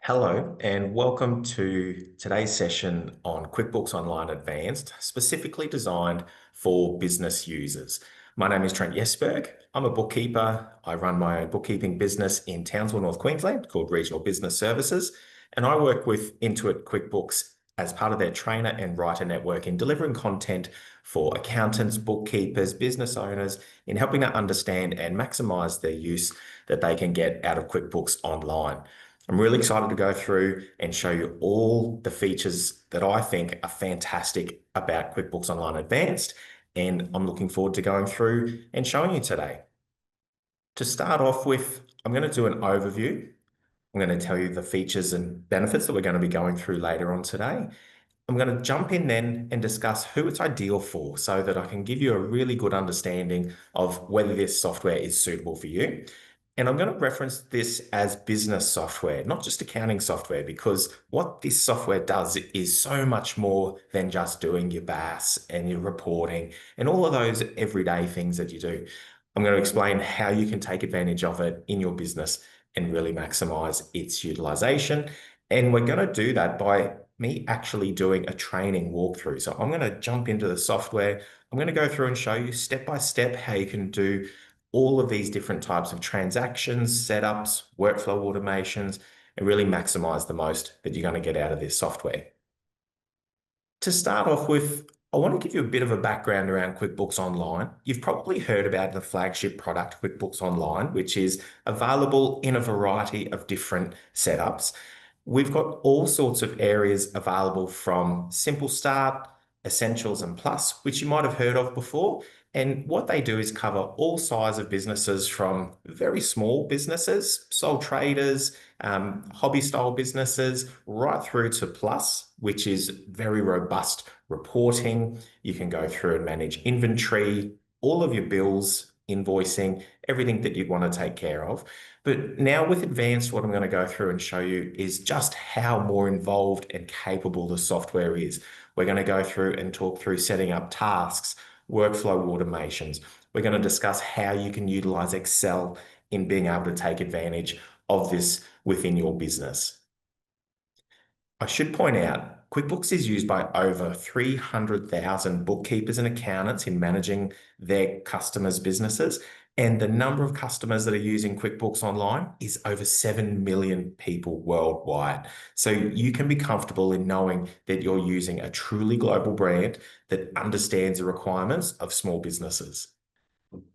Hello, and welcome to today's session on QuickBooks Online Advanced, specifically designed for business users. My name is Trent Jesberg. I'm a bookkeeper. I run my own bookkeeping business in Townsville, North Queensland, called Regional Business Services, and I work with Intuit QuickBooks as part of their trainer and writer network in delivering content for accountants, bookkeepers, business owners, in helping to understand and maximize their use that they can get out of QuickBooks Online. I'm really excited to go through and show you all the features that I think are fantastic about QuickBooks Online Advanced, and I'm looking forward to going through and showing you today. To start off with, I'm going to do an overview. I'm going to tell you the features and benefits that we're going to be going through later on today. I'm going to jump in then and discuss who it's ideal for so that I can give you a really good understanding of whether this software is suitable for you. And I'm going to reference this as business software, not just accounting software, because what this software does is so much more than just doing your BAS and your reporting and all of those everyday things that you do. I'm going to explain how you can take advantage of it in your business and really maximize its utilization. And we're going to do that by me actually doing a training walkthrough. So I'm going to jump into the software. I'm going to go through and show you step by step how you can do all of these different types of transactions, setups, workflow automations, and really maximize the most that you're going to get out of this software. To start off with, I want to give you a bit of a background around QuickBooks Online. You've probably heard about the flagship product, QuickBooks Online, which is available in a variety of different setups. We've got all sorts of areas available from Simple Start, Essentials, and Plus, which you might have heard of before. And what they do is cover all sizes of businesses, from very small businesses, sole traders, hobby style businesses, right through to Plus, which is very robust reporting. You can go through and manage inventory, all of your bills, invoicing, everything that you'd want to take care of. But now with Advanced, what I'm going to go through and show you is just how more involved and capable the software is. We're going to go through and talk through setting up tasks, workflow automations. We're going to discuss how you can utilize Excel in being able to take advantage of this within your business. I should point out, QuickBooks is used by over 300,000 bookkeepers and accountants in managing their customers' businesses, and the number of customers that are using QuickBooks Online is over 7 million people worldwide. So you can be comfortable in knowing that you're using a truly global brand that understands the requirements of small businesses.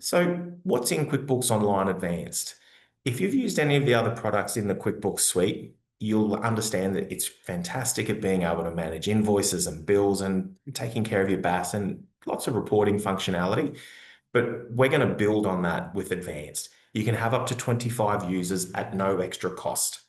So what's in QuickBooks Online Advanced? If you've used any of the other products in the QuickBooks suite, you'll understand that it's fantastic at being able to manage invoices and bills and taking care of your BAS and lots of reporting functionality. But we're going to build on that with Advanced. You can have up to 25 users at no extra cost.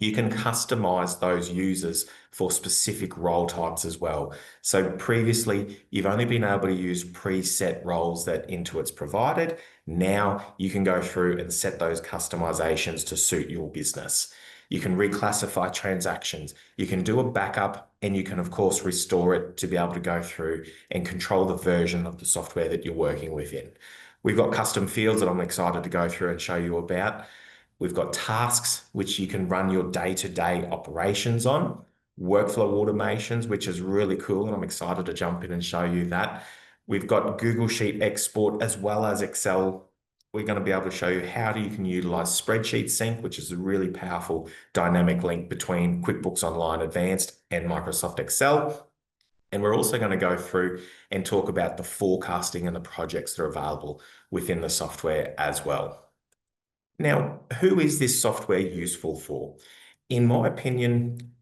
You can customize those users for specific role types as well. So previously, you've only been able to use preset roles that Intuit's provided. Now you can go through and set those customizations to suit your business. You can reclassify transactions. You can do a backup, and you can, of course, restore it to be able to go through and control the version of the software that you're working within. We've got custom fields that I'm excited to go through and show you about. We've got tasks, which you can run your day-to-day operations on, workflow automations, which is really cool, and I'm excited to jump in and show you that. We've got Google Sheet export as well as Excel. We're going to be able to show you how you can utilize Spreadsheet Sync, which is a really powerful dynamic link between QuickBooks Online Advanced and Microsoft Excel. And we're also going to go through and talk about the forecasting and the projects that are available within the software as well. Now, who is this software useful for? In my opinion,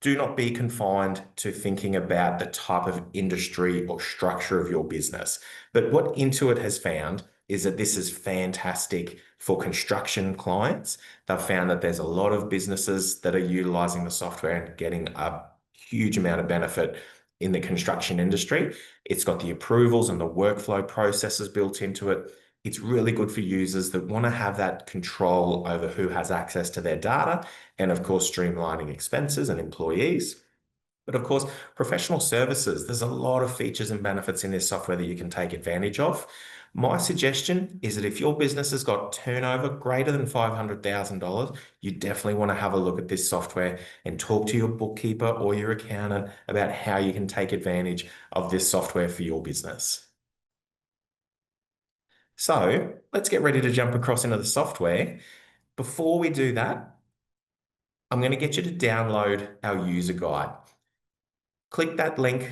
do not be confined to thinking about the type of industry or structure of your business. But what Intuit has found is that this is fantastic for construction clients. They've found that there's a lot of businesses that are utilizing the software and getting a huge amount of benefit in the construction industry. It's got the approvals and the workflow processes built into it. It's really good for users that want to have that control over who has access to their data, and of course, streamlining expenses and employees. But of course, professional services, there's a lot of features and benefits in this software that you can take advantage of. My suggestion is that if your business has got turnover greater than $500,000, you definitely want to have a look at this software and talk to your bookkeeper or your accountant about how you can take advantage of this software for your business. So let's get ready to jump across into the software. Before we do that, I'm going to get you to download our user guide. Click that link,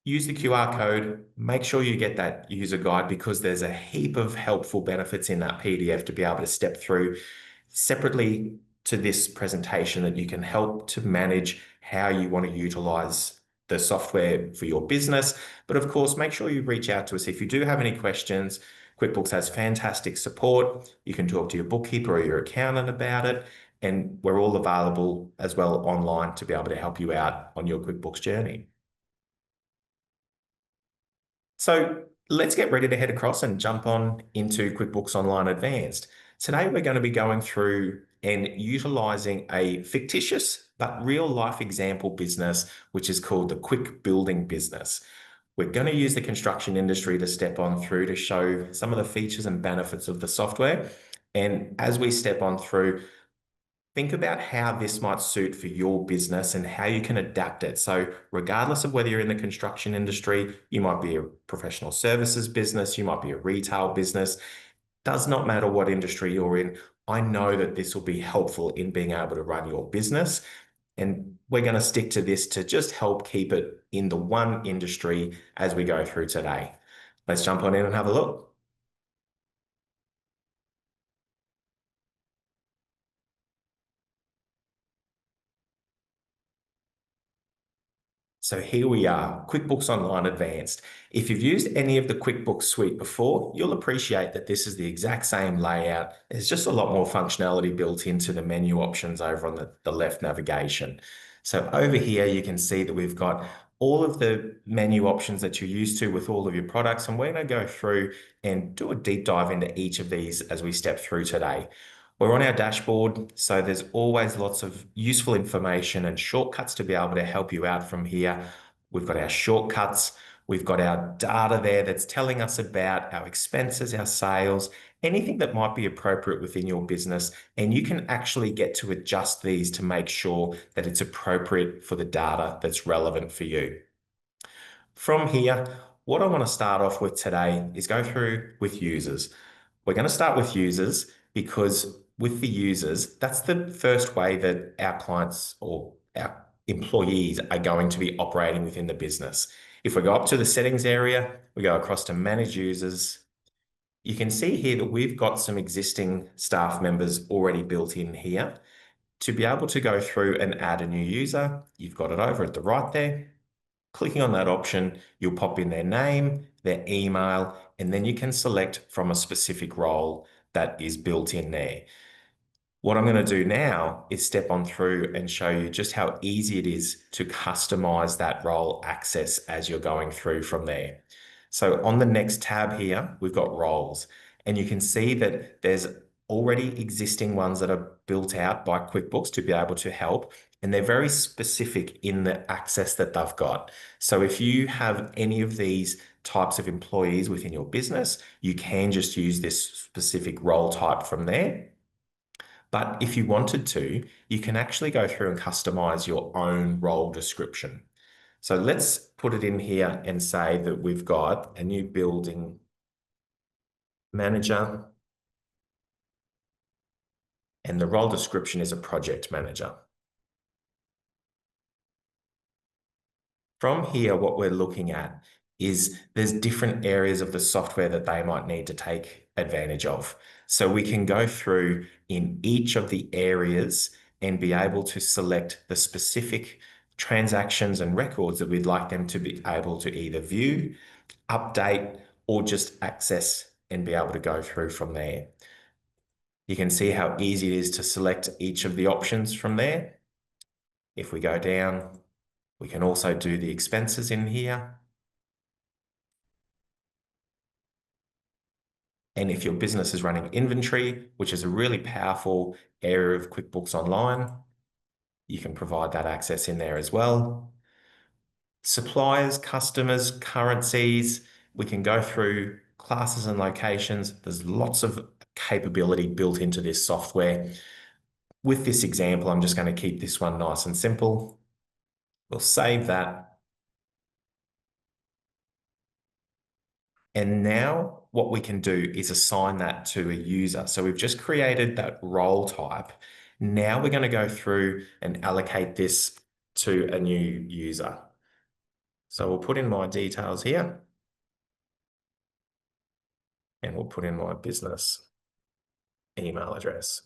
use the QR code, make sure you get that user guide because there's a heap of helpful benefits in that PDF to be able to step through separately to this presentation that you can help to manage how you want to utilize the software for your business. But of course, make sure you reach out to us if you do have any questions. QuickBooks has fantastic support. You can talk to your bookkeeper or your accountant about it. And we're all available as well online to be able to help you out on your QuickBooks journey. So let's get ready to head across and jump on into QuickBooks Online Advanced. Today, we're going to be going through and utilizing a fictitious but real life example business, which is called the Quick Building business. We're going to use the construction industry to step on through to show some of the features and benefits of the software. And as we step on through, think about how this might suit for your business and how you can adapt it. So regardless of whether you're in the construction industry, you might be a professional services business, you might be a retail business, does not matter what industry you're in. I know that this will be helpful in being able to run your business. And we're going to stick to this to just help keep it in the one industry as we go through today. Let's jump on in and have a look. So here we are, QuickBooks Online Advanced. If you've used any of the QuickBooks suite before, you'll appreciate that this is the exact same layout. There's just a lot more functionality built into the menu options over on the left navigation. So over here, you can see that we've got all of the menu options that you're used to with all of your products. And we're going to go through and do a deep dive into each of these as we step through today. We're on our dashboard, so there's always lots of useful information and shortcuts to be able to help you out from here. We've got our shortcuts, we've got our data there that's telling us about our expenses, our sales, anything that might be appropriate within your business, and you can actually get to adjust these to make sure that it's appropriate for the data that's relevant for you. From here, what I want to start off with today is go through with users. We're going to start with users because with the users, that's the first way that our clients or our employees are going to be operating within the business. If we go up to the settings area, we go across to manage users. You can see here that we've got some existing staff members already built in here. To be able to go through and add a new user, you've got it over at the right there. Clicking on that option, you'll pop in their name, their email, and then you can select from a specific role that is built in there. What I'm going to do now is step on through and show you just how easy it is to customize that role access as you're going through from there. So on the next tab here, we've got roles, and you can see that there's already existing ones that are built out by QuickBooks to be able to help, and they're very specific in the access that they've got. So if you have any of these types of employees within your business, you can just use this specific role type from there. But if you wanted to, you can actually go through and customize your own role description. So let's put it in here and say that we've got a new building manager, and the role description is a project manager. From here, what we're looking at is there's different areas of the software that they might need to take advantage of. So we can go through in each of the areas and be able to select the specific transactions and records that we'd like them to be able to either view, update, or just access and be able to go through from there. You can see how easy it is to select each of the options from there. If we go down, we can also do the expenses in here. And if your business is running inventory, which is a really powerful area of QuickBooks Online, you can provide that access in there as well. Suppliers, customers, currencies, we can go through classes and locations. There's lots of capability built into this software. With this example, I'm just going to keep this one nice and simple. We'll save that. And now what we can do is assign that to a user. So we've just created that role type. Now we're going to go through and allocate this to a new user. So we'll put in my details here and we'll put in my business email address.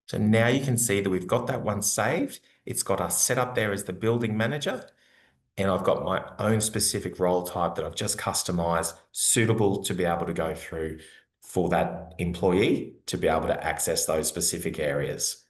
So now you can see that we've got that one saved. It's got us set up there as the building manager. And I've got my own specific role type that I've just customized, suitable to be able to go through for that employee to be able to access those specific areas.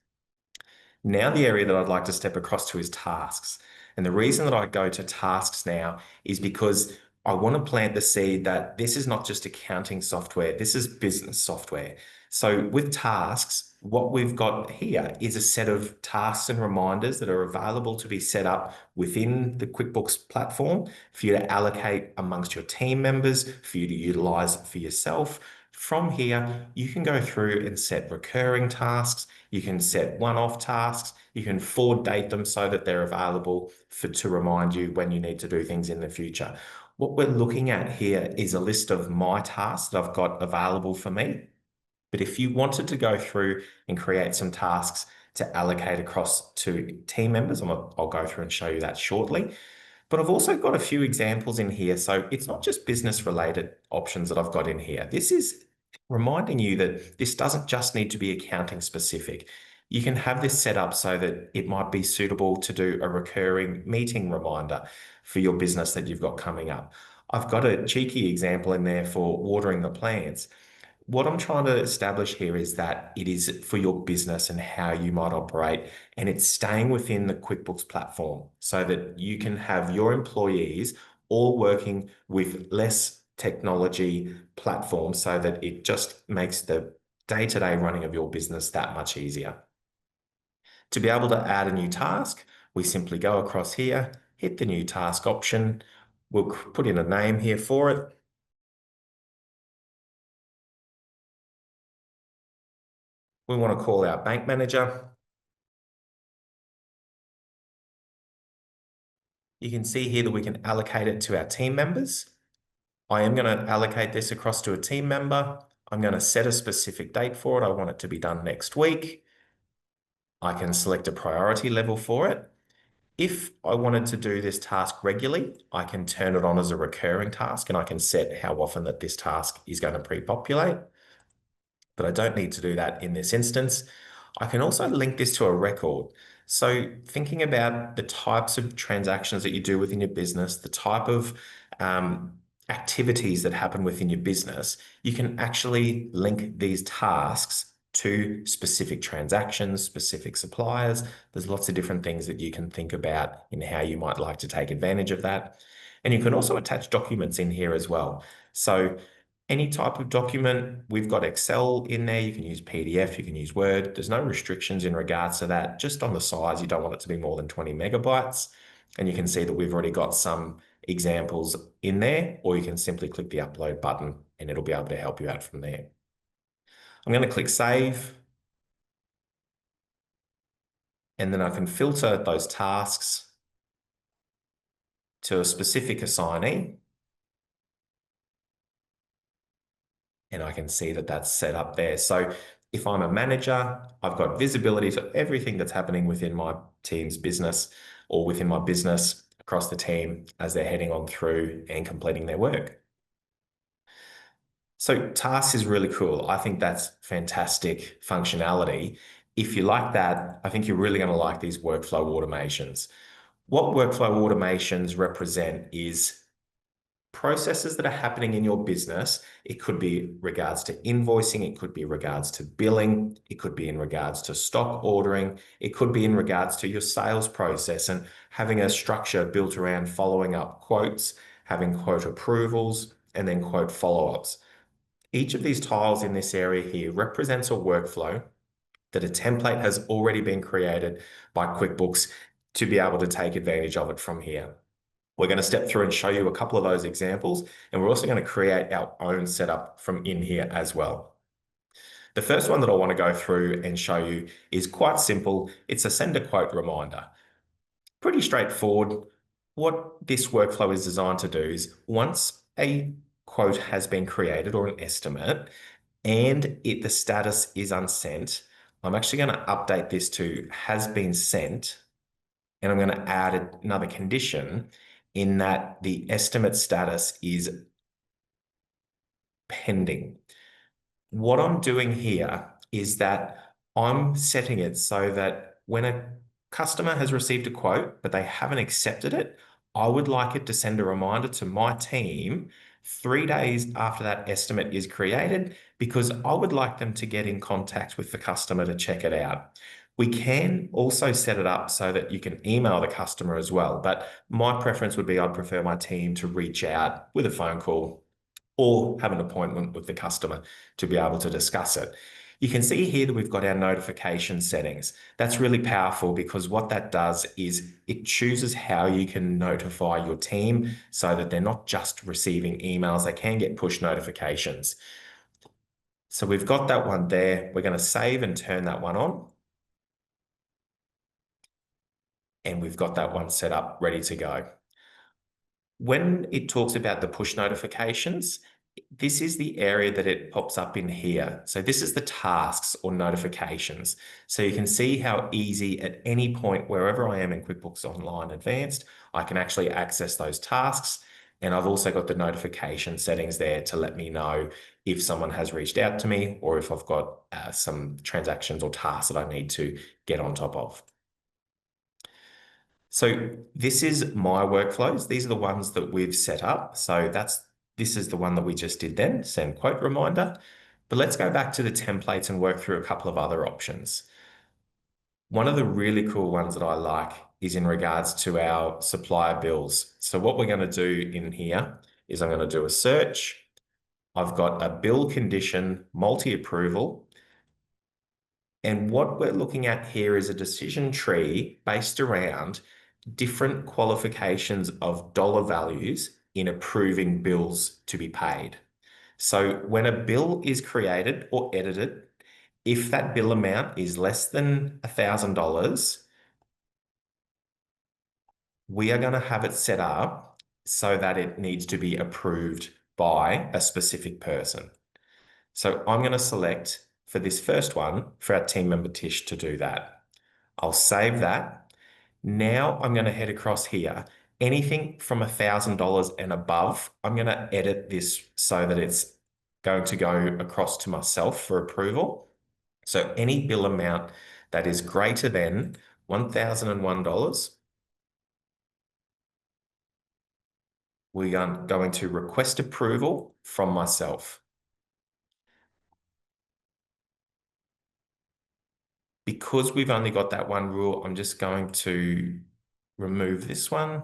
Now the area that I'd like to step across to is tasks. And the reason that I go to tasks now is because I want to plant the seed that this is not just accounting software, this is business software. So with tasks, what we've got here is a set of tasks and reminders that are available to be set up within the QuickBooks platform for you to allocate amongst your team members, for you to utilize for yourself. From here, you can go through and set recurring tasks. You can set one-off tasks. You can forward date them so that they're available to remind you when you need to do things in the future. What we're looking at here is a list of my tasks that I've got available for me. But if you wanted to go through and create some tasks to allocate across to team members, I'll go through and show you that shortly. But I've also got a few examples in here. So it's not just business related options that I've got in here. This is reminding you that this doesn't just need to be accounting specific. You can have this set up so that it might be suitable to do a recurring meeting reminder for your business that you've got coming up. I've got a cheeky example in there for watering the plants. What I'm trying to establish here is that it is for your business and how you might operate, and it's staying within the QuickBooks platform so that you can have your employees all working with less technology platforms so that it just makes the day-to-day running of your business that much easier. To be able to add a new task, we simply go across here, hit the new task option. We'll put in a name here for it. We want to call our bank manager. You can see here that we can allocate it to our team members. I am going to allocate this across to a team member. I'm going to set a specific date for it. I want it to be done next week. I can select a priority level for it. If I wanted to do this task regularly, I can turn it on as a recurring task and I can set how often that this task is going to pre-populate. But I don't need to do that in this instance. I can also link this to a record. So thinking about the types of transactions that you do within your business, the type of activities that happen within your business, you can actually link these tasks to specific transactions, specific suppliers. There's lots of different things that you can think about in how you might like to take advantage of that. And you can also attach documents in here as well. So any type of document, we've got Excel in there. You can use PDF, you can use Word. There's no restrictions in regards to that. Just on the size, you don't want it to be more than 20 megabytes. And you can see that we've already got some examples in there, or you can simply click the upload button and it'll be able to help you out from there. I'm going to click save. And then I can filter those tasks to a specific assignee. And I can see that that's set up there. So if I'm a manager, I've got visibility to everything that's happening within my team's business or within my business across the team as they're heading on through and completing their work. So tasks is really cool. I think that's fantastic functionality. If you like that, I think you're really going to like these workflow automations. What workflow automations represent is processes that are happening in your business. It could be regards to invoicing, it could be regards to billing, it could be in regards to stock ordering, it could be in regards to your sales process and having a structure built around following up quotes, having quote approvals, and then quote follow-ups. Each of these tiles in this area here represents a workflow that a template has already been created by QuickBooks to be able to take advantage of it from here. We're going to step through and show you a couple of those examples, and we're also going to create our own setup from in here as well. The first one that I want to go through and show you is quite simple. It's a send a quote reminder. Pretty straightforward. What this workflow is designed to do is once a quote has been created or an estimate and the status is unsent, I'm actually going to update this to has been sent, and I'm going to add another condition in that the estimate status is pending. What I'm doing here is that I'm setting it so that when a customer has received a quote, but they haven't accepted it, I would like it to send a reminder to my team 3 days after that estimate is created, because I would like them to get in contact with the customer to check it out. We can also set it up so that you can email the customer as well, but my preference would be I'd prefer my team to reach out with a phone call or have an appointment with the customer to be able to discuss it. You can see here that we've got our notification settings. That's really powerful because what that does is it chooses how you can notify your team so that they're not just receiving emails, they can get push notifications. So we've got that one there. We're going to save and turn that one on. And we've got that one set up, ready to go. When it talks about the push notifications, this is the area that it pops up in here. So this is the tasks or notifications. So you can see how easy at any point, wherever I am in QuickBooks Online Advanced, I can actually access those tasks. And I've also got the notification settings there to let me know if someone has reached out to me or if I've got some transactions or tasks that I need to get on top of. So this is my workflows. These are the ones that we've set up. So this is the one that we just did then, send quote reminder. But let's go back to the templates and work through a couple of other options. One of the really cool ones that I like is in regards to our supplier bills. So what we're going to do in here is I'm going to do a search. I've got a bill condition multi-approval. And what we're looking at here is a decision tree based around different qualifications of dollar values in approving bills to be paid. So when a bill is created or edited, if that bill amount is less than $1,000, we are going to have it set up so that it needs to be approved by a specific person. So I'm going to select for this first one for our team member Tish to do that. I'll save that. Now I'm going to head across here. Anything from $1,000 and above, I'm going to edit this so that it's going to go across to myself for approval. So any bill amount that is greater than $1,001, we are going to request approval from myself. Because we've only got that one rule, I'm just going to remove this one.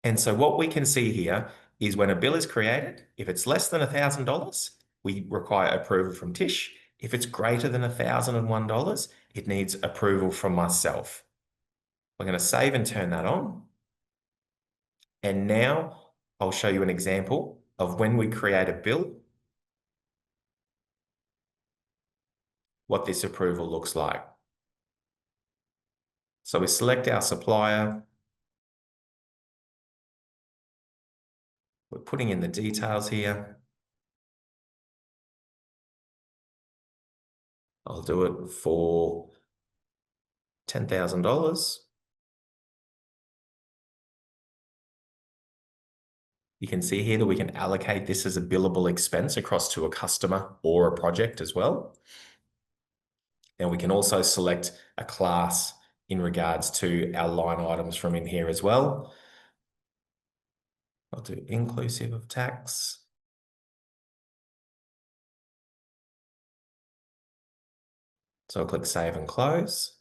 And so what we can see here is when a bill is created, if it's less than $1,000, we require approval from Tish. If it's greater than $1,001, it needs approval from myself. We're going to save and turn that on. And now I'll show you an example of when we create a bill, what this approval looks like. So we select our supplier. We're putting in the details here. I'll do it for $10,000. You can see here that we can allocate this as a billable expense across to a customer or a project as well. And we can also select a class in regards to our line items from in here as well. I'll do inclusive of tax. So I'll click Save and Close.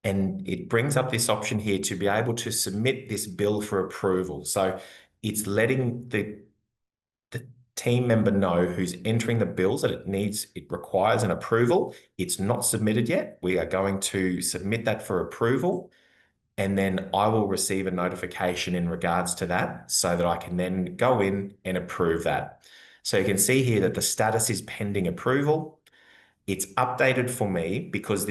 And it brings up this option here to be able to submit this bill for approval. So it's letting the team member know who's entering the bills that it requires an approval. It's not submitted yet. We are going to submit that for approval. And then I will receive a notification in regards to that so that I can then go in and approve that. So you can see here that the status is pending approval. It's updated for me because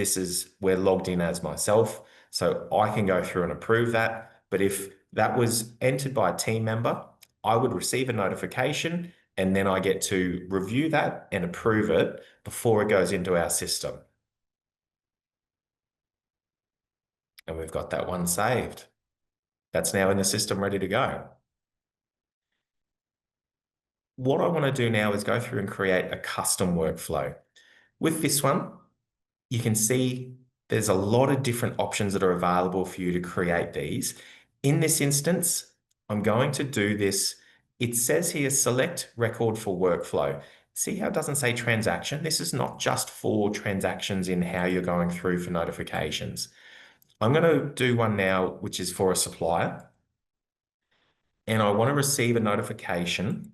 we're logged in as myself. So I can go through and approve that. But if that was entered by a team member, I would receive a notification and then I get to review that and approve it before it goes into our system. And we've got that one saved. That's now in the system ready to go. What I want to do now is go through and create a custom workflow. With this one, you can see there's a lot of different options that are available for you to create these. In this instance, I'm going to do this. It says here, select record for workflow. See how it doesn't say transaction? This is not just for transactions in how you're going through for notifications. I'm going to do one now, which is for a supplier. And I want to receive a notification.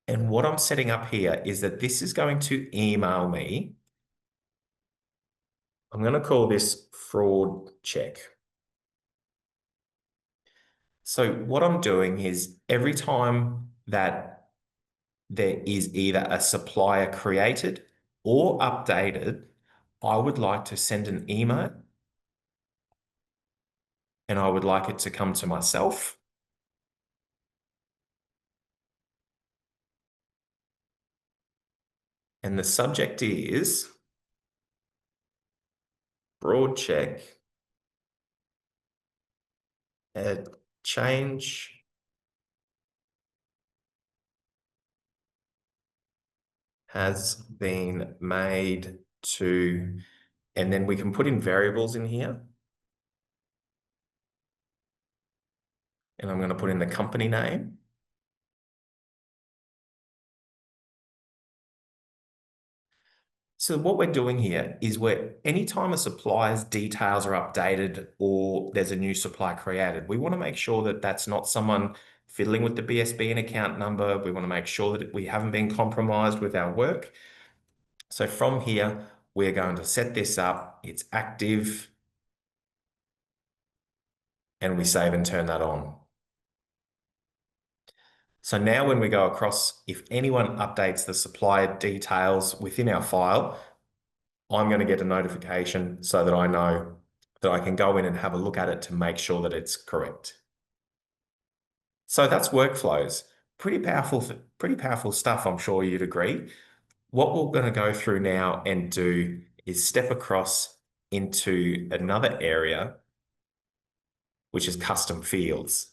And what I'm setting up here is that this is going to email me. I'm going to call this fraud check. So what I'm doing is every time that there is either a supplier created or updated, I would like to send an email and I would like it to come to myself. And the subject is fraud check, a change has been made to, and then we can put in variables in here. And I'm going to put in the company name. So what we're doing here is anytime a supplier's details are updated or there's a new supply created, we want to make sure that that's not someone fiddling with the BSB and account number. We want to make sure that we haven't been compromised with our work. So from here, we're going to set this up. It's active. And we save and turn that on. So now when we go across, if anyone updates the supplier details within our file, I'm going to get a notification so that I know that I can go in and have a look at it to make sure that it's correct. So that's workflows. Pretty powerful stuff, I'm sure you'd agree. What we're going to go through now and do is step across into another area, which is custom fields.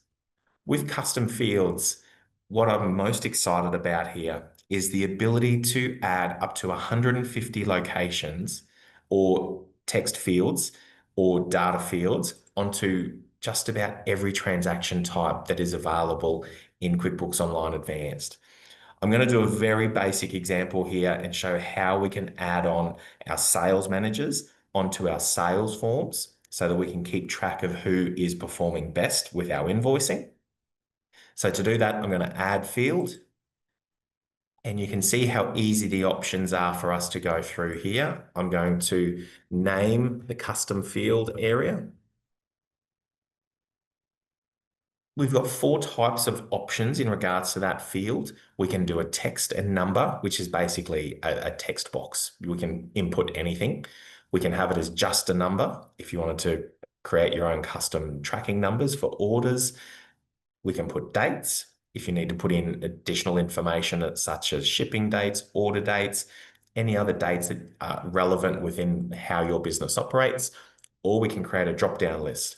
With custom fields, what I'm most excited about here is the ability to add up to 150 locations or text fields or data fields onto just about every transaction type that is available in QuickBooks Online Advanced. I'm going to do a very basic example here and show how we can add on our sales managers onto our sales forms so that we can keep track of who is performing best with our invoicing. So to do that, I'm going to add field. And you can see how easy the options are for us to go through here. I'm going to name the custom field area. We've got 4 types of options in regards to that field. We can do a text and number, which is basically a text box. We can input anything. We can have it as just a number if you wanted to create your own custom tracking numbers for orders. We can put dates if you need to put in additional information such as shipping dates, order dates, any other dates that are relevant within how your business operates, or we can create a drop-down list.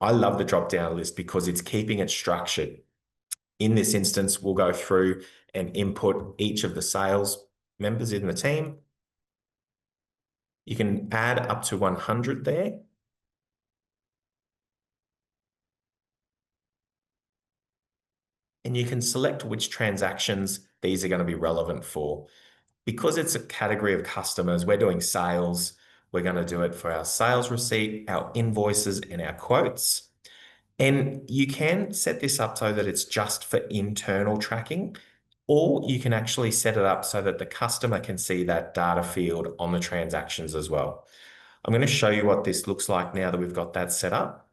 I love the drop-down list because it's keeping it structured. In this instance, we'll go through and input each of the sales members in the team. You can add up to 100 there. And you can select which transactions these are going to be relevant for. Because it's a category of customers, we're doing sales. We're going to do it for our sales receipt, our invoices, and our quotes. And you can set this up so that it's just for internal tracking, or you can actually set it up so that the customer can see that data field on the transactions as well. I'm going to show you what this looks like now that we've got that set up.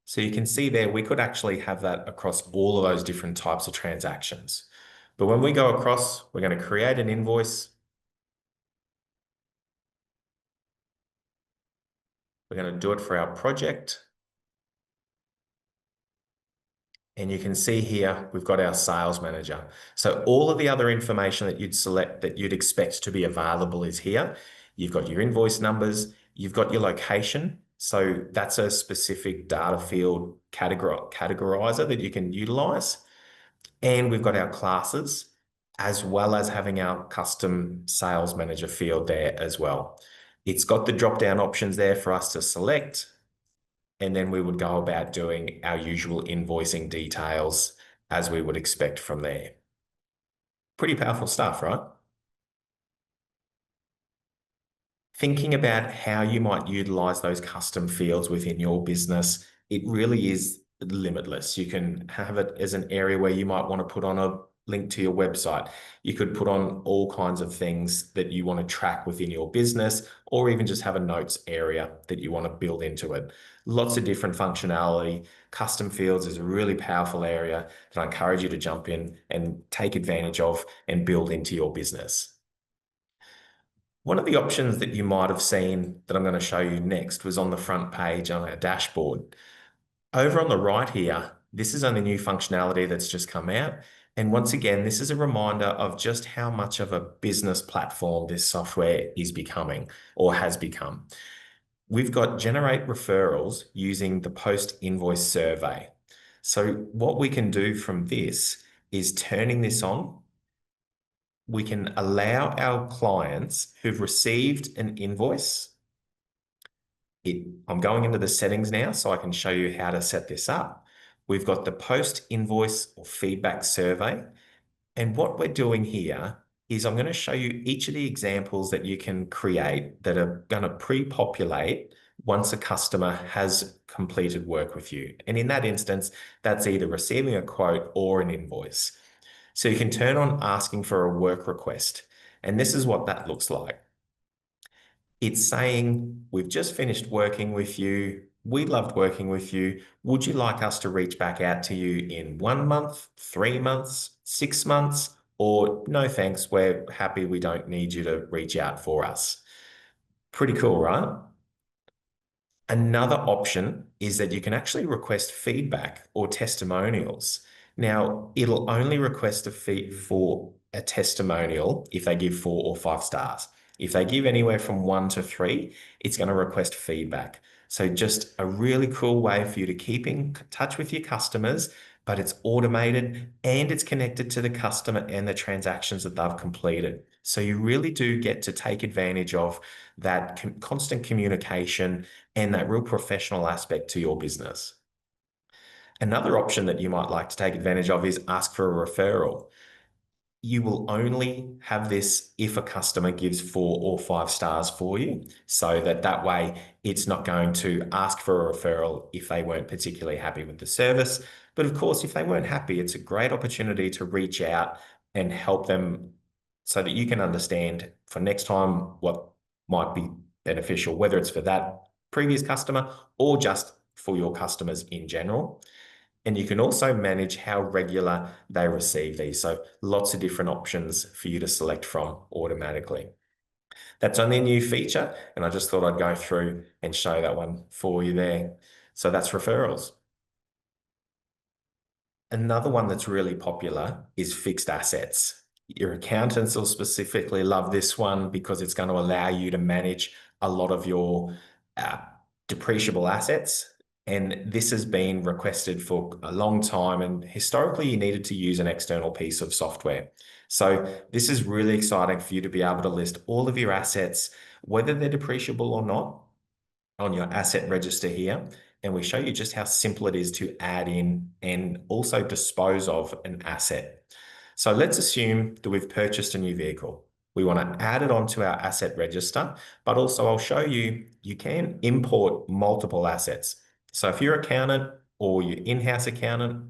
So you can see there, we could actually have that across all of those different types of transactions. But when we go across, we're going to create an invoice. We're going to do it for our project. And you can see here, we've got our sales manager. So all of the other information that you'd select that you'd expect to be available is here. You've got your invoice numbers, you've got your location. So that's a specific data field categorizer that you can utilize. And we've got our classes, as well as having our custom sales manager field there as well. It's got the drop-down options there for us to select, and then we would go about doing our usual invoicing details as we would expect from there. Pretty powerful stuff, right? Thinking about how you might utilize those custom fields within your business, it really is limitless. You can have it as an area where you might want to put on a link to your website. You could put on all kinds of things that you want to track within your business, or even just have a notes area that you want to build into it. Lots of different functionality. Custom fields is a really powerful area that I encourage you to jump in and take advantage of and build into your business. One of the options that you might have seen that I'm going to show you next was on the front page on our dashboard. Over on the right here, this is only new functionality that's just come out. And once again, this is a reminder of just how much of a business platform this software is becoming or has become. We've got generate referrals using the post-invoice survey. So what we can do from this is turning this on. We can allow our clients who've received an invoice. I'm going into the settings now so I can show you how to set this up. We've got the post-invoice or feedback survey. And what we're doing here is I'm going to show you each of the examples that you can create that are going to pre-populate once a customer has completed work with you. And in that instance, that's either receiving a quote or an invoice. So you can turn on asking for a work request. And this is what that looks like. It's saying, we've just finished working with you. We loved working with you. Would you like us to reach back out to you in 1 month, 3 months, 6 months, or no thanks, we're happy, we don't need you to reach out for us? Pretty cool, right? Another option is that you can actually request feedback or testimonials. Now, it'll only request a feed for a testimonial if they give 4 or 5 stars. If they give anywhere from 1 to 3, it's going to request feedback. So just a really cool way for you to keep in touch with your customers, but it's automated and it's connected to the customer and the transactions that they've completed. So you really do get to take advantage of that constant communication and that real professional aspect to your business. Another option that you might like to take advantage of is ask for a referral. You will only have this if a customer gives 4 or 5 stars for you, so that way it's not going to ask for a referral if they weren't particularly happy with the service. But of course, if they weren't happy, it's a great opportunity to reach out and help them so that you can understand for next time what might be beneficial, whether it's for that previous customer or just for your customers in general. And you can also manage how regular they receive these. So lots of different options for you to select from automatically. That's only a new feature, and I just thought I'd go through and show that one for you there. So that's referrals. Another one that's really popular is fixed assets. Your accountants will specifically love this one because it's going to allow you to manage a lot of your depreciable assets. And this has been requested for a long time. And historically, you needed to use an external piece of software. So this is really exciting for you to be able to list all of your assets, whether they're depreciable or not, on your asset register here. And we show you just how simple it is to add in and also dispose of an asset. So let's assume that we've purchased a new vehicle. We want to add it onto our asset register, but also I'll show you, you can import multiple assets. So if you're an accountant or you're in-house accountant,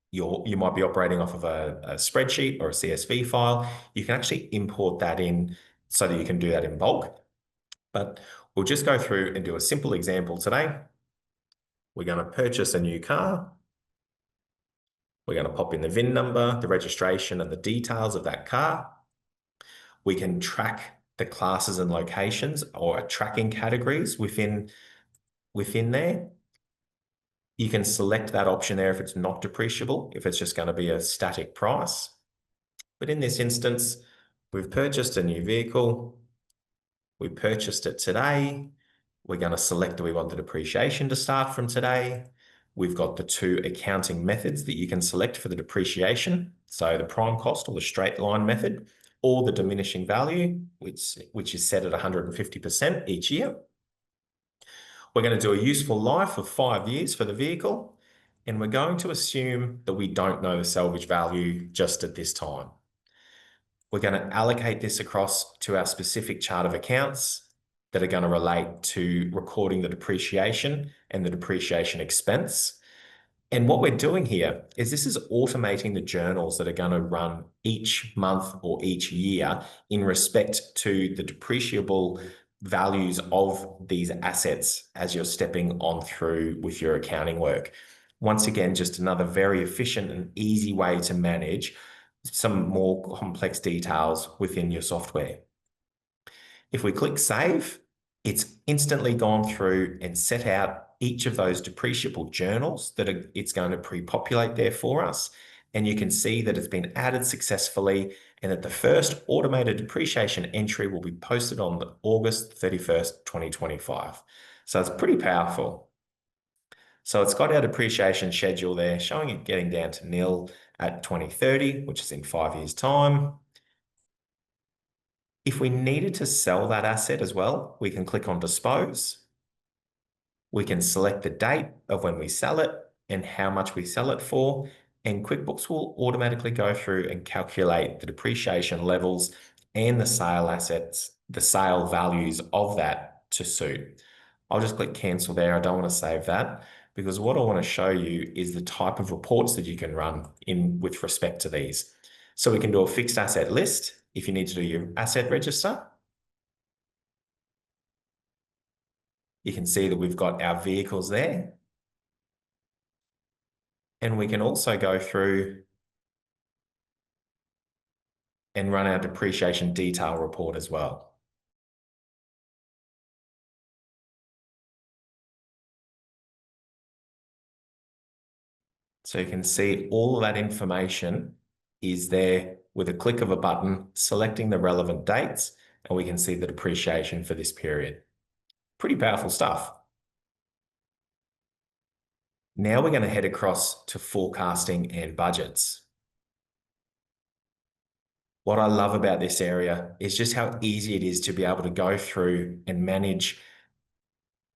you might be operating off of a spreadsheet or a CSV file. You can actually import that in so that you can do that in bulk. But we'll just go through and do a simple example today. We're going to purchase a new car. We're going to pop in the VIN number, the registration, and the details of that car. We can track the classes and locations or tracking categories within there. You can select that option there if it's not depreciable, if it's just going to be a static price. But in this instance, we've purchased a new vehicle. We purchased it today. We're going to select that we want the depreciation to start from today. We've got the two accounting methods that you can select for the depreciation. So the prime cost or the straight line method, or the diminishing value, which is set at 150% each year. We're going to do a useful life of 5 years for the vehicle, and we're going to assume that we don't know the salvage value just at this time. We're going to allocate this across to our specific chart of accounts that are going to relate to recording the depreciation and the depreciation expense. And what we're doing here is this is automating the journals that are going to run each month or each year in respect to the depreciable values of these assets as you're stepping on through with your accounting work. Once again, just another very efficient and easy way to manage some more complex details within your software. If we click save, it's instantly gone through and set out each of those depreciable journals that it's going to pre-populate there for us. And you can see that it's been added successfully and that the first automated depreciation entry will be posted on August 31st, 2025. So it's pretty powerful. So it's got our depreciation schedule there, showing it getting down to nil at 2030, which is in 5 years' time. If we needed to sell that asset as well, we can click on dispose. We can select the date of when we sell it and how much we sell it for, and QuickBooks will automatically go through and calculate the depreciation levels and the sale assets, the sale values of that to suit. I'll just click cancel there. I don't want to save that because what I want to show you is the type of reports that you can run in with respect to these. So we can do a fixed asset list if you need to do your asset register. You can see that we've got our vehicles there. And we can also go through and run our depreciation detail report as well. So you can see all of that information is there with a click of a button, selecting the relevant dates, and we can see the depreciation for this period. Pretty powerful stuff. Now we're going to head across to forecasting and budgets. What I love about this area is just how easy it is to be able to go through and manage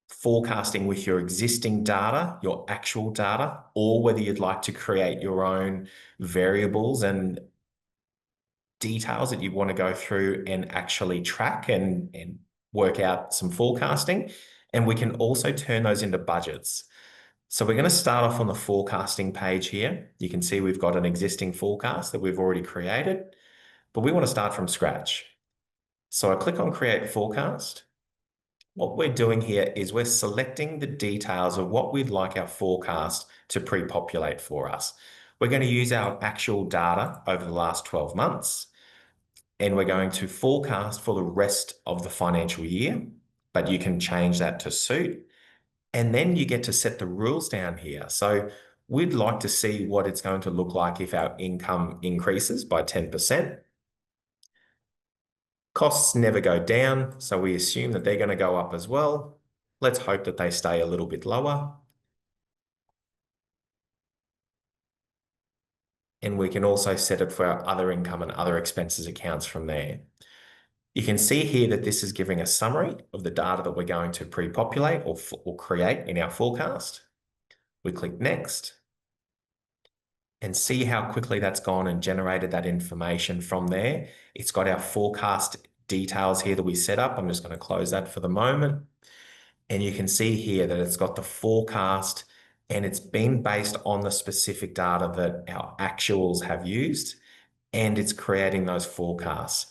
forecasting with your existing data, your actual data, or whether you'd like to create your own variables and details that you want to go through and actually track and work out some forecasting. And we can also turn those into budgets. So we're going to start off on the forecasting page here. You can see we've got an existing forecast that we've already created, but we want to start from scratch. So I click on Create Forecast. What we're doing here is we're selecting the details of what we'd like our forecast to pre-populate for us. We're going to use our actual data over the last 12 months, and we're going to forecast for the rest of the financial year, but you can change that to suit. And then you get to set the rules down here. So we'd like to see what it's going to look like if our income increases by 10%. Costs never go down, so we assume that they're going to go up as well. Let's hope that they stay a little bit lower. And we can also set it for our other income and other expenses accounts from there. You can see here that this is giving a summary of the data that we're going to pre-populate or create in our forecast. We click Next and see how quickly that's gone and generated that information from there. It's got our forecast details here that we set up. I'm just going to close that for the moment. And you can see here that it's got the forecast and it's been based on the specific data that our actuals have used, and it's creating those forecasts.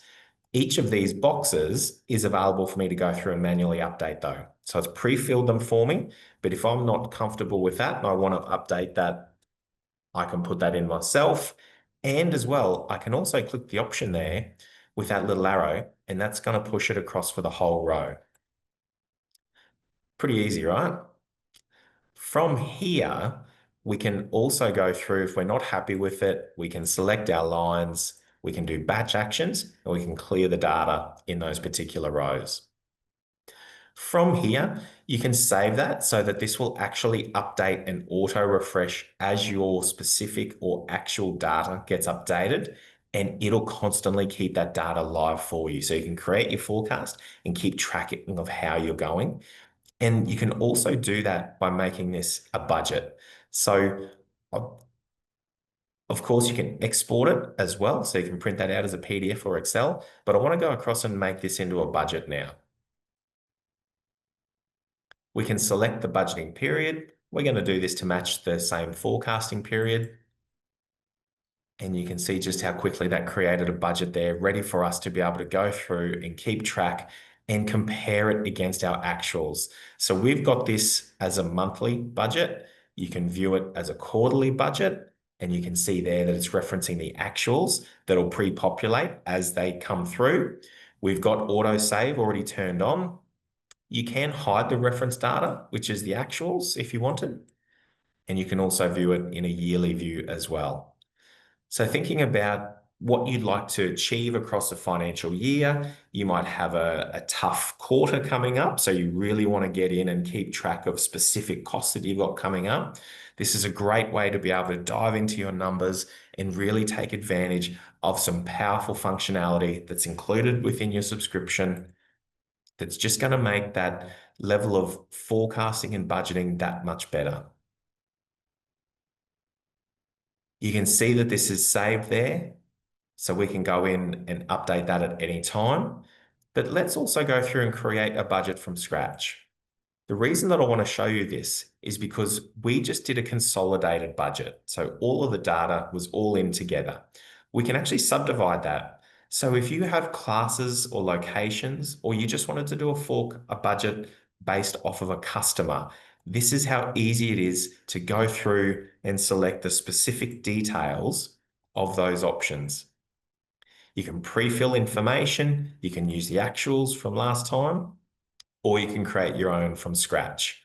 Each of these boxes is available for me to go through and manually update though. So it's pre-filled them for me, but if I'm not comfortable with that and I want to update that, I can put that in myself. And as well, I can also click the option there with that little arrow, and that's going to push it across for the whole row. Pretty easy, right? From here, we can also go through, if we're not happy with it, we can select our lines, we can do batch actions, and we can clear the data in those particular rows. From here, you can save that so that this will actually update and auto refresh as your specific or actual data gets updated, and it'll constantly keep that data live for you. So you can create your forecast and keep tracking of how you're going. And you can also do that by making this a budget. So of course, you can export it as well. So you can print that out as a PDF or Excel, but I want to go across and make this into a budget now. We can select the budgeting period. We're going to do this to match the same forecasting period. And you can see just how quickly that created a budget there, ready for us to be able to go through and keep track and compare it against our actuals. So we've got this as a monthly budget. You can view it as a quarterly budget, and you can see there that it's referencing the actuals that'll pre-populate as they come through. We've got auto save already turned on. You can hide the reference data, which is the actuals if you wanted, and you can also view it in a yearly view as well. So thinking about what you'd like to achieve across a financial year, you might have a tough quarter coming up. So you really want to get in and keep track of specific costs that you've got coming up. This is a great way to be able to dive into your numbers and really take advantage of some powerful functionality that's included within your subscription that's just going to make that level of forecasting and budgeting that much better. You can see that this is saved there, so we can go in and update that at any time. But let's also go through and create a budget from scratch. The reason that I want to show you this is because we just did a consolidated budget. So all of the data was all in together. We can actually subdivide that. So if you have classes or locations, or you just wanted to do a budget based off of a customer, this is how easy it is to go through and select the specific details of those options. You can pre-fill information, you can use the actuals from last time, or you can create your own from scratch.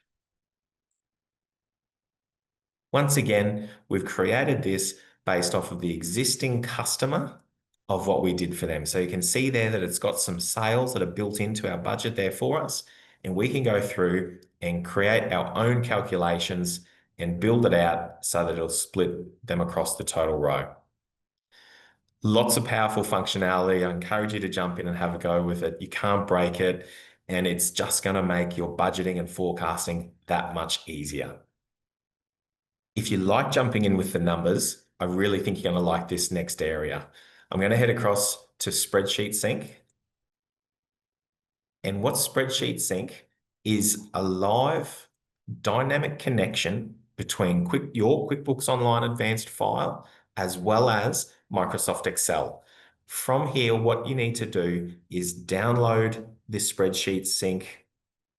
Once again, we've created this based off of the existing customer of what we did for them. So you can see there that it's got some sales that are built into our budget there for us, and we can go through and create our own calculations and build it out so that it'll split them across the total row. Lots of powerful functionality. I encourage you to jump in and have a go with it. You can't break it, and it's just going to make your budgeting and forecasting that much easier. If you like jumping in with the numbers, I really think you're going to like this next area. I'm going to head across to Spreadsheet Sync. And what Spreadsheet Sync is a live dynamic connection between your QuickBooks Online Advanced file as well as Microsoft Excel. From here, what you need to do is download this Spreadsheet Sync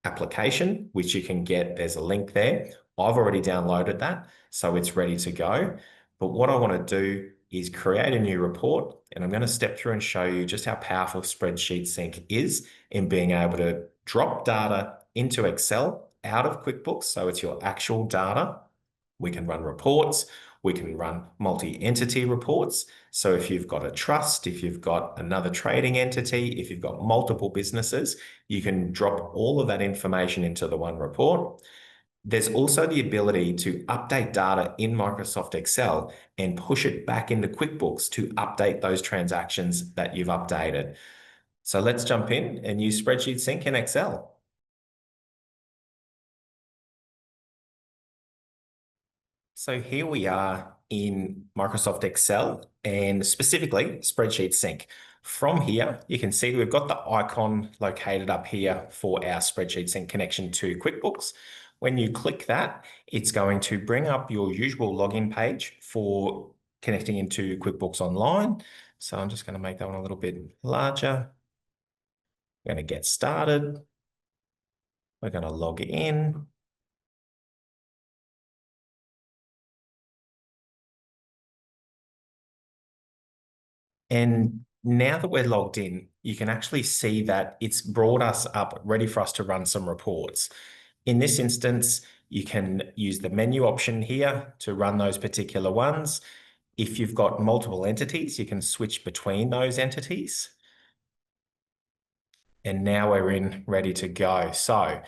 application, which you can get. There's a link there. I've already downloaded that, so it's ready to go. But what I want to do is create a new report, and I'm going to step through and show you just how powerful Spreadsheet Sync is in being able to drop data into Excel out of QuickBooks. So it's your actual data. We can run reports. We can run multi-entity reports. So if you've got a trust, if you've got another trading entity, if you've got multiple businesses, you can drop all of that information into the one report. There's also the ability to update data in Microsoft Excel and push it back into QuickBooks to update those transactions that you've updated. So let's jump in and use Spreadsheet Sync in Excel. So here we are in Microsoft Excel and specifically Spreadsheet Sync. From here, you can see we've got the icon located up here for our spreadsheet sync connection to QuickBooks. When you click that, it's going to bring up your usual login page for connecting into QuickBooks Online. So I'm just going to make that one a little bit larger. We're going to get started. We're going to log in. And now that we're logged in, you can actually see that it's brought us up ready for us to run some reports. In this instance, you can use the menu option here to run those particular ones. If you've got multiple entities, you can switch between those entities. And now we're in ready to go. So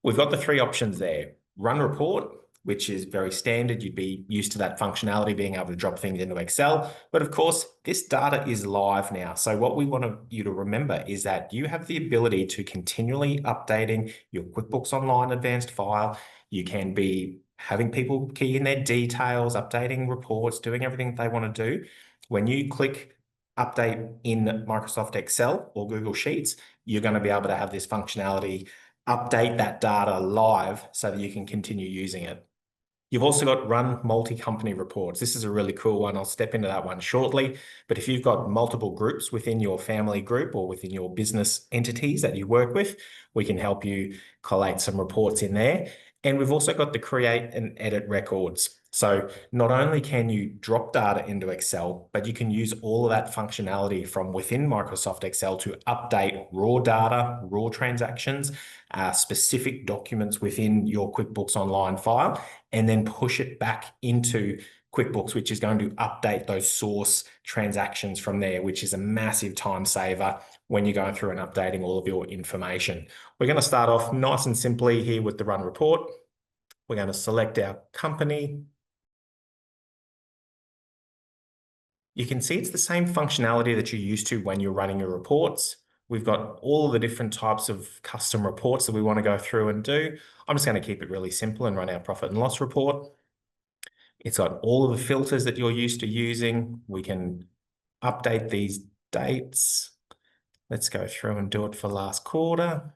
we've got the three options there. Run report, which is very standard. You'd be used to that functionality, being able to drop things into Excel. But of course, this data is live now. So what we want you to remember is that you have the ability to continually updating your QuickBooks Online Advanced file. You can be having people key in their details, updating reports, doing everything they want to do. When you click update in Microsoft Excel or Google Sheets, you're going to be able to have this functionality update that data live so that you can continue using it. You've also got run multi-company reports. This is a really cool one. I'll step into that one shortly. But if you've got multiple groups within your family group or within your business entities that you work with, we can help you collate some reports in there. And we've also got the create and edit records. So not only can you drop data into Excel, but you can use all of that functionality from within Microsoft Excel to update raw data, raw transactions, specific documents within your QuickBooks Online file, and then push it back into QuickBooks, which is going to update those source transactions from there, which is a massive time saver when you're going through and updating all of your information. We're going to start off nice and simply here with the run report. We're going to select our company. You can see it's the same functionality that you're used to when you're running your reports. We've got all of the different types of custom reports that we want to go through and do. I'm just going to keep it really simple and run our profit and loss report. It's got all of the filters that you're used to using. We can update these dates. Let's go through and do it for last quarter.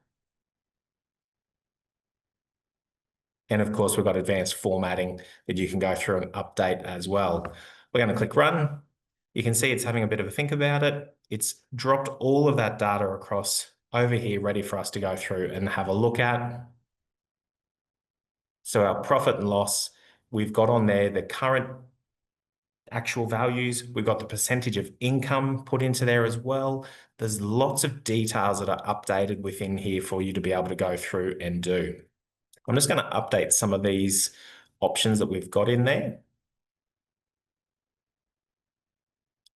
And of course, we've got advanced formatting that you can go through and update as well. We're going to click run. You can see it's having a bit of a think about it. It's dropped all of that data across over here, ready for us to go through and have a look at. So our profit and loss, we've got on there the current actual values. We've got the percentage of income put into there as well. There's lots of details that are updated within here for you to be able to go through and do. I'm just going to update some of these options that we've got in there.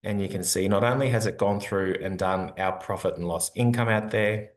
And you can see not only has it gone through and done our profit and loss income out there,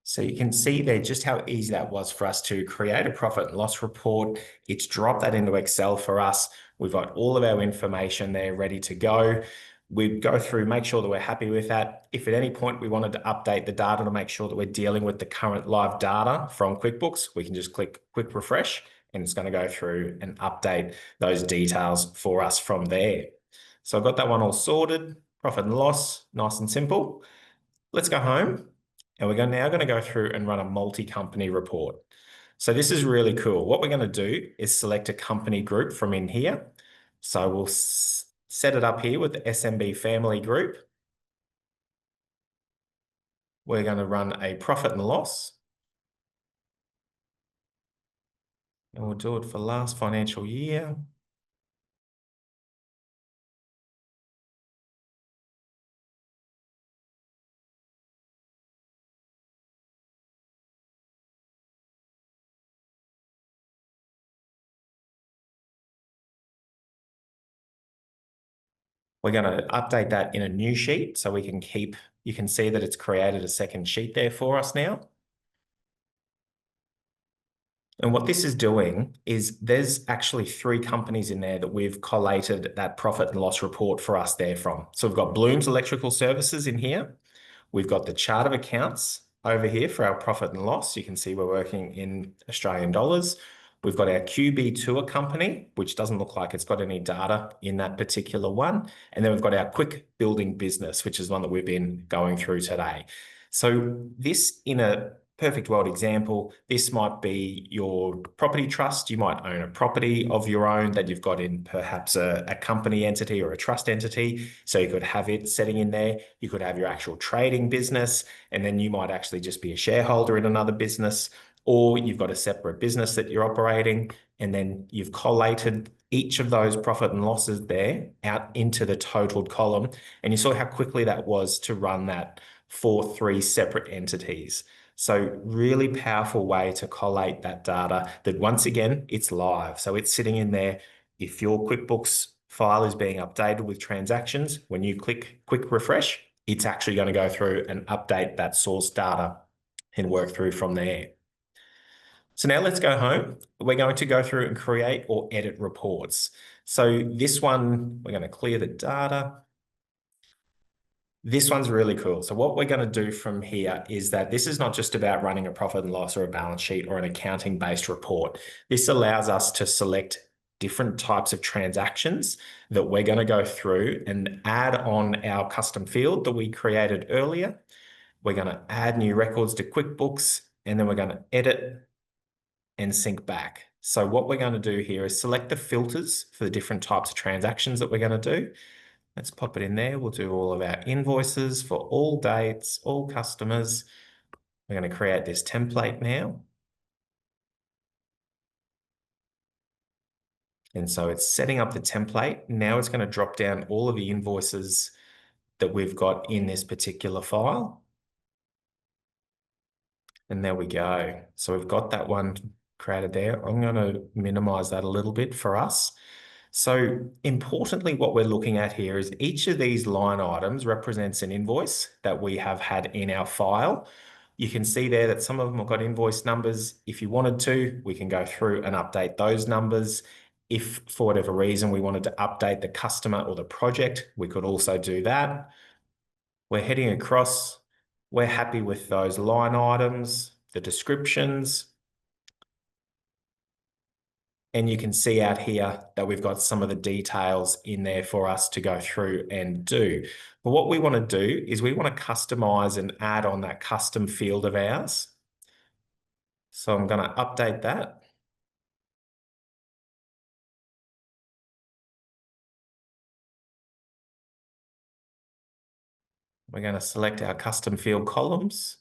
so you can see there just how easy that was for us to create a profit and loss report. It's dropped that into Excel for us. We've got all of our information there ready to go. We go through, make sure that we're happy with that. If at any point we wanted to update the data to make sure that we're dealing with the current live data from QuickBooks, we can just click quick refresh and it's going to go through and update those details for us from there. So I've got that one all sorted, profit and loss, nice and simple. Let's go home. And we're now going to go through and run a multi-company report. So this is really cool. What we're going to do is select a company group from in here. So we'll set it up here with the SMB family group. We're going to run a profit and loss. And we'll do it for last financial year. We're going to update that in a new sheet so we can keep, you can see that it's created a second sheet there for us now. And what this is doing is there's actually 3 companies in there that we've collated that profit and loss report for us there from. So we've got Bloom's Electrical Services in here. We've got the chart of accounts over here for our profit and loss. You can see we're working in Australian dollars. We've got our QB Tour company, which doesn't look like it's got any data in that particular one. And then we've got our Quick Building Business, which is one that we've been going through today. So this, in a perfect world example, this might be your property trust. You might own a property of your own that you've got in perhaps a company entity or a trust entity. So you could have it setting in there. You could have your actual trading business, and then you might actually just be a shareholder in another business, or you've got a separate business that you're operating, and then you've collated each of those profit and losses there out into the totaled column. And you saw how quickly that was to run that for 3 separate entities. So really powerful way to collate that data that, once again, it's live. So it's sitting in there. If your QuickBooks file is being updated with transactions, when you click quick refresh, it's actually going to go through and update that source data and work through from there. So now let's go home. We're going to go through and create or edit reports. So this one, we're going to clear the data. This one's really cool. So what we're going to do from here is that this is not just about running a profit and loss or a balance sheet or an accounting-based report. This allows us to select different types of transactions that we're going to go through and add on our custom field that we created earlier. We're going to add new records to QuickBooks, and then we're going to edit and sync back. So what we're going to do here is select the filters for the different types of transactions that we're going to do. Let's pop it in there. We'll do all of our invoices for all dates, all customers. We're going to create this template now. And so it's setting up the template. Now it's going to drop down all of the invoices that we've got in this particular file. And there we go. So we've got that one created there. I'm going to minimize that a little bit for us. So importantly, what we're looking at here is each of these line items represents an invoice that we have had in our file. You can see there that some of them have got invoice numbers. If you wanted to, we can go through and update those numbers. If for whatever reason we wanted to update the customer or the project, we could also do that. We're heading across. We're happy with those line items, the descriptions. And you can see out here that we've got some of the details in there for us to go through and do. But what we want to do is we want to customize and add on that custom field of ours. So I'm going to update that. We're going to select our custom field columns.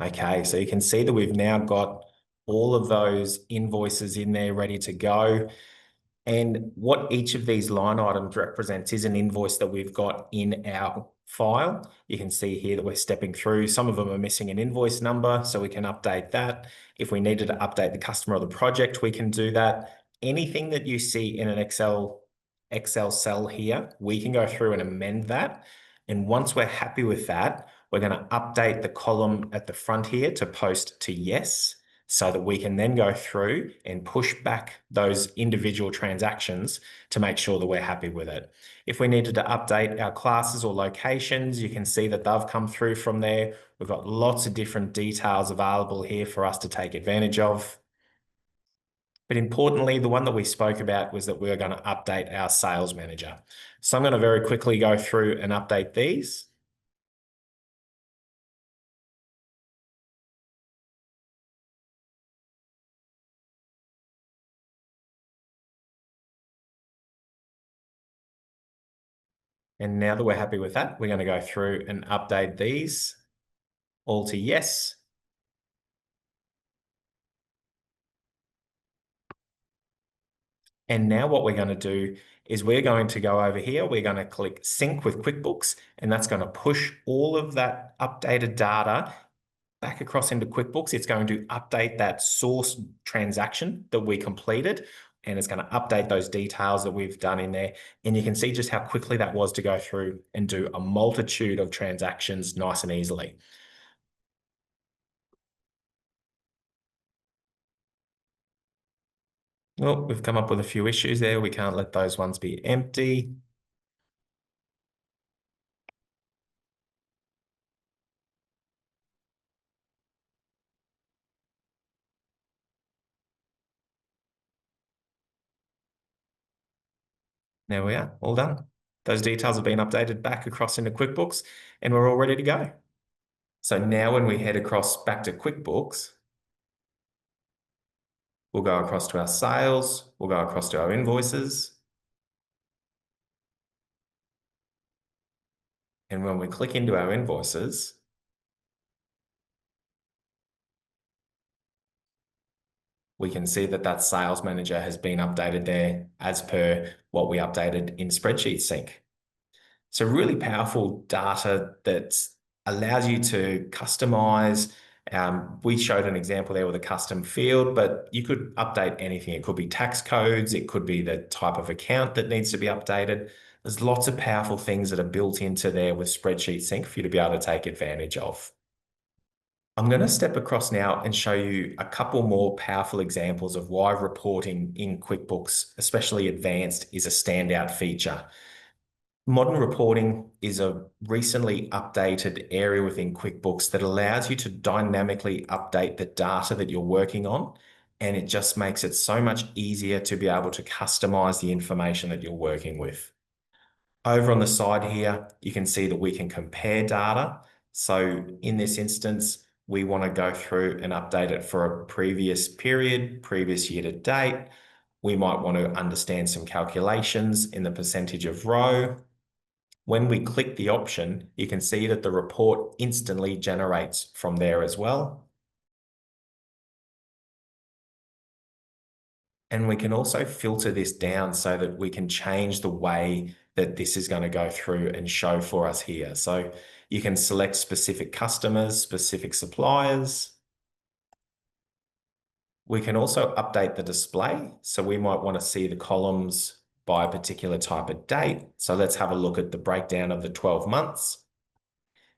Okay, so you can see that we've now got all of those invoices in there ready to go. And what each of these line items represents is an invoice that we've got in our file. You can see here that we're stepping through. Some of them are missing an invoice number, so we can update that. If we needed to update the customer or the project, we can do that. Anything that you see in an Excel cell here, we can go through and amend that. And once we're happy with that, we're going to update the column at the front here to post to yes, so that we can then go through and push back those individual transactions to make sure that we're happy with it. If we needed to update our classes or locations, you can see that they've come through from there. We've got lots of different details available here for us to take advantage of. But importantly, the one that we spoke about was that we are going to update our sales manager. So I'm going to very quickly go through and update these. And now that we're happy with that, we're going to go through and update these all to yes. And now what we're going to do is we're going to go over here. We're going to click Sync with QuickBooks, and that's going to push all of that updated data back across into QuickBooks. It's going to update that source transaction that we completed, and it's going to update those details that we've done in there. And you can see just how quickly that was to go through and do a multitude of transactions nice and easily. Well, we've come up with a few issues there. We can't let those ones be empty. There we are, all done. Those details have been updated back across into QuickBooks, and we're all ready to go. So now when we head across back to QuickBooks, we'll go across to our sales, we'll go across to our invoices. And when we click into our invoices, we can see that that sales manager has been updated there as per what we updated in Spreadsheet Sync. So really powerful data that allows you to customize. We showed an example there with a custom field, but you could update anything. It could be tax codes. It could be the type of account that needs to be updated. There's lots of powerful things that are built into there with Spreadsheet Sync for you to be able to take advantage of. I'm going to step across now and show you a couple more powerful examples of why reporting in QuickBooks, especially Advanced, is a standout feature. Modern reporting is a recently updated area within QuickBooks that allows you to dynamically update the data that you're working on, and it just makes it so much easier to be able to customize the information that you're working with. Over on the side here, you can see that we can compare data. So in this instance, we want to go through and update it for a previous period, previous year to date. We might want to understand some calculations in the percentage of row. When we click the option, you can see that the report instantly generates from there as well. And we can also filter this down so that we can change the way that this is going to go through and show for us here. So you can select specific customers, specific suppliers. We can also update the display. So we might want to see the columns by a particular type of date. So let's have a look at the breakdown of the 12 months.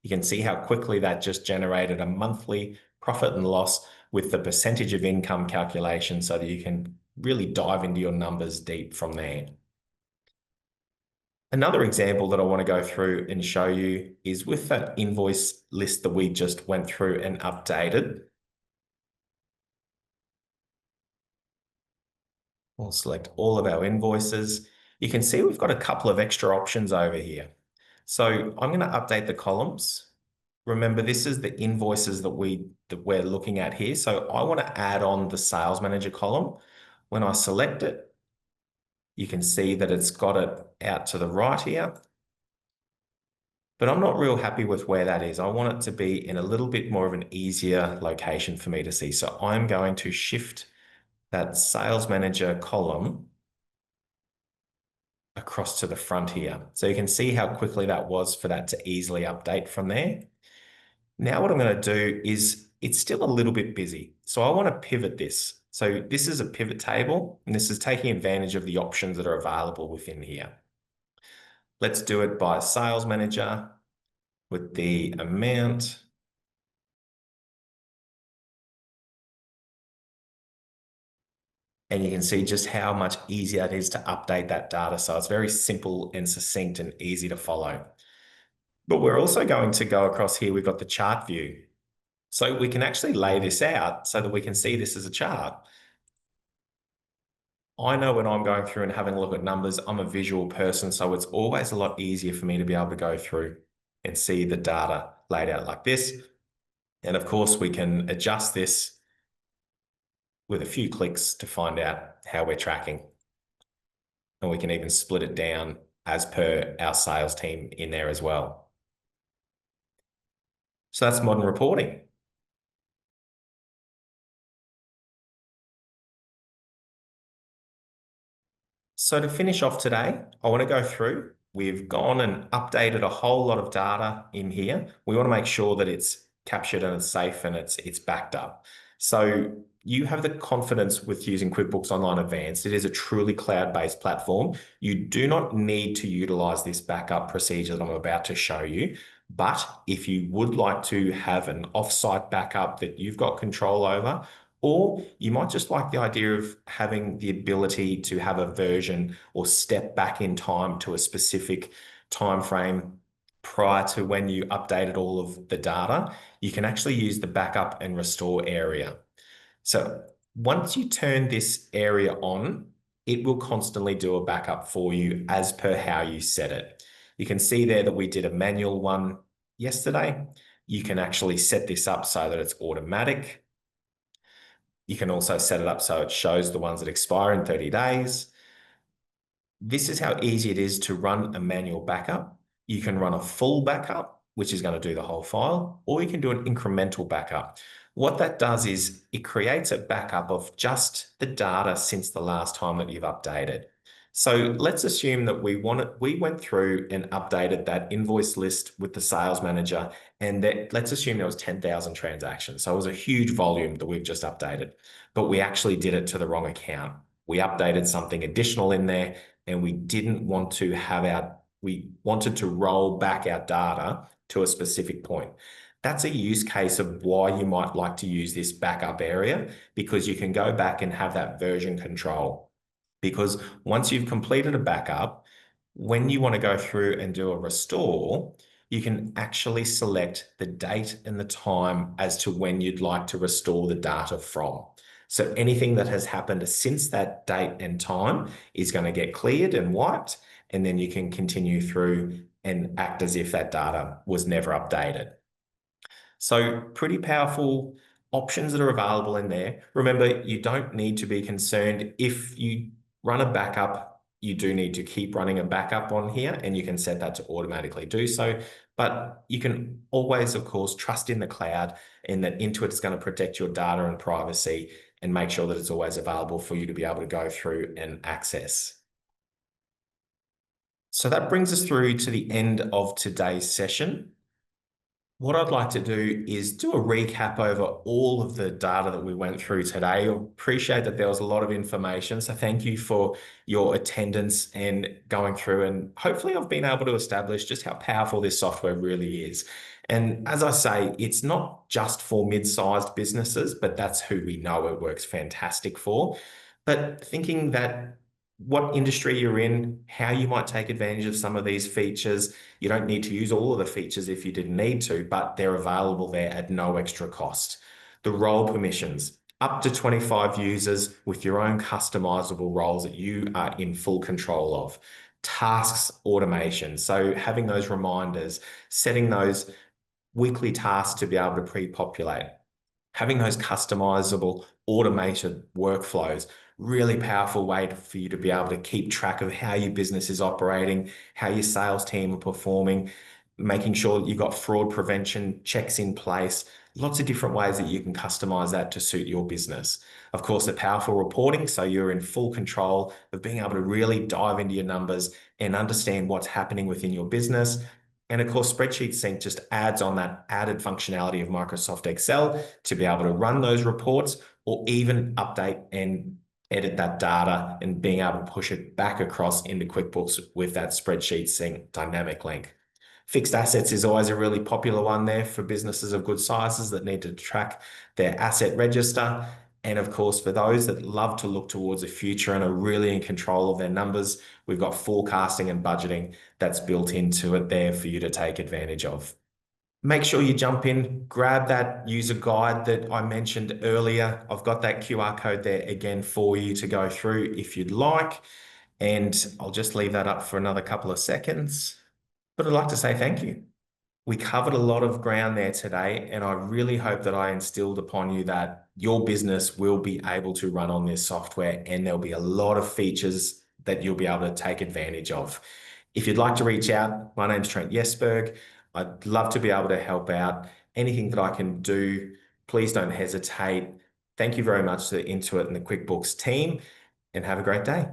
You can see how quickly that just generated a monthly profit and loss with the percentage of income calculation so that you can really dive into your numbers deep from there. Another example that I want to go through and show you is with that invoice list that we just went through and updated. We'll select all of our invoices. You can see we've got a couple of extra options over here. So I'm going to update the columns. Remember, this is the invoices that we're looking at here. So I want to add on the sales manager column. When I select it, you can see that it's got it out to the right here. But I'm not real happy with where that is. I want it to be in a little bit more of an easier location for me to see. So I'm going to shift that sales manager column across to the front here. So you can see how quickly that was for that to easily update from there. Now what I'm going to do is it's still a little bit busy. So I want to pivot this. So this is a pivot table, and this is taking advantage of the options that are available within here. Let's do it by sales manager with the amount. And you can see just how much easier it is to update that data. So it's very simple and succinct and easy to follow. But we're also going to go across here. We've got the chart view. So we can actually lay this out so that we can see this as a chart. I know when I'm going through and having a look at numbers, I'm a visual person, so it's always a lot easier for me to be able to go through and see the data laid out like this. And of course, we can adjust this with a few clicks to find out how we're tracking. And we can even split it down as per our sales team in there as well. So that's modern reporting. So to finish off today, I want to go through. We've gone and updated a whole lot of data in here. We want to make sure that it's captured and it's safe and it's backed up. So you have the confidence with using QuickBooks Online Advanced. It is a truly cloud-based platform. You do not need to utilize this backup procedure that I'm about to show you. But if you would like to have an offsite backup that you've got control over, or you might just like the idea of having the ability to have a version or step back in time to a specific time frame prior to when you updated all of the data, you can actually use the backup and restore area. So once you turn this area on, it will constantly do a backup for you as per how you set it. You can see there that we did a manual one yesterday. You can actually set this up so that it's automatic. You can also set it up so it shows the ones that expire in 30 days. This is how easy it is to run a manual backup. You can run a full backup, which is going to do the whole file, or you can do an incremental backup. What that does is it creates a backup of just the data since the last time that you've updated. So let's assume that we went through and updated that invoice list with the sales manager, and that let's assume there was 10,000 transactions. So it was a huge volume that we've just updated, but we actually did it to the wrong account. We updated something additional in there, and we didn't want to we wanted to roll back our data to a specific point. That's a use case of why you might like to use this backup area, because you can go back and have that version control. Because once you've completed a backup, when you want to go through and do a restore, you can actually select the date and the time as to when you'd like to restore the data from. So anything that has happened since that date and time is going to get cleared and wiped, and then you can continue through and act as if that data was never updated. So pretty powerful options that are available in there. Remember, you don't need to be concerned if you run a backup. You do need to keep running a backup on here, and you can set that to automatically do so. But you can always, of course, trust in the cloud and that Intuit is going to protect your data and privacy and make sure that it's always available for you to be able to go through and access. So that brings us through to the end of today's session. What I'd like to do is do a recap over all of the data that we went through today. I appreciate that there was a lot of information, so thank you for your attendance and going through, and hopefully I've been able to establish just how powerful this software really is. And as I say, it's not just for mid-sized businesses, but that's who we know it works fantastic for. But thinking that what industry you're in, how you might take advantage of some of these features. You don't need to use all of the features if you didn't need to, but they're available there at no extra cost. The role permissions, up to 25 users with your own customizable roles that you are in full control of. Tasks automation, so having those reminders, setting those weekly tasks to be able to pre-populate. Having those customizable automated workflows, really powerful way for you to be able to keep track of how your business is operating, how your sales team are performing, making sure that you've got fraud prevention checks in place, lots of different ways that you can customize that to suit your business. Of course, the powerful reporting, so you're in full control of being able to really dive into your numbers and understand what's happening within your business. And of course, Spreadsheet Sync just adds on that added functionality of Microsoft Excel to be able to run those reports or even update and edit that data and being able to push it back across into QuickBooks with that Spreadsheet Sync dynamic link. Fixed assets is always a really popular one there for businesses of good sizes that need to track their asset register. And of course, for those that love to look towards the future and are really in control of their numbers, we've got forecasting and budgeting that's built into it there for you to take advantage of. Make sure you jump in, grab that user guide that I mentioned earlier. I've got that QR code there again for you to go through if you'd like. And I'll just leave that up for another couple of seconds. But I'd like to say thank you. We covered a lot of ground there today, and I really hope that I instilled upon you that your business will be able to run on this software, and there'll be a lot of features that you'll be able to take advantage of. If you'd like to reach out, my name's Trent Jesberg. I'd love to be able to help out. Anything that I can do, please don't hesitate. Thank you very much to Intuit and the QuickBooks team, and have a great day.